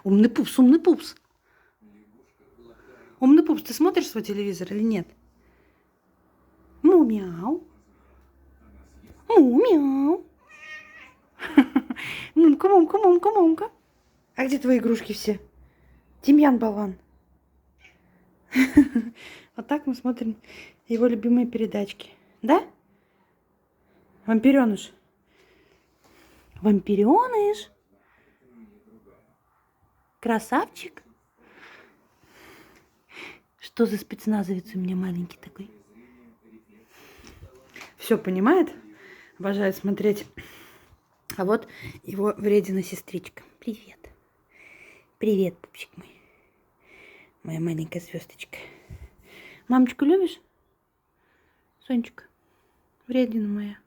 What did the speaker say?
Умный пупс, умный пупс. Умный пупс, ты смотришь свой телевизор или нет? Му-мяу. Му-мяу. Мумка, мумка, мумка, мумка. А где твои игрушки все? Тимьян болван. Вот так мы смотрим его любимые передачки. Да? Вампиреныш. Вампиреныш. Красавчик. Что за спецназовец у меня маленький такой? Все понимает? Обожает смотреть. А вот его вредина сестричка. Привет. Привет, пупсик мой. Моя маленькая звездочка. Мамочку любишь? Сонечка. Вредина моя.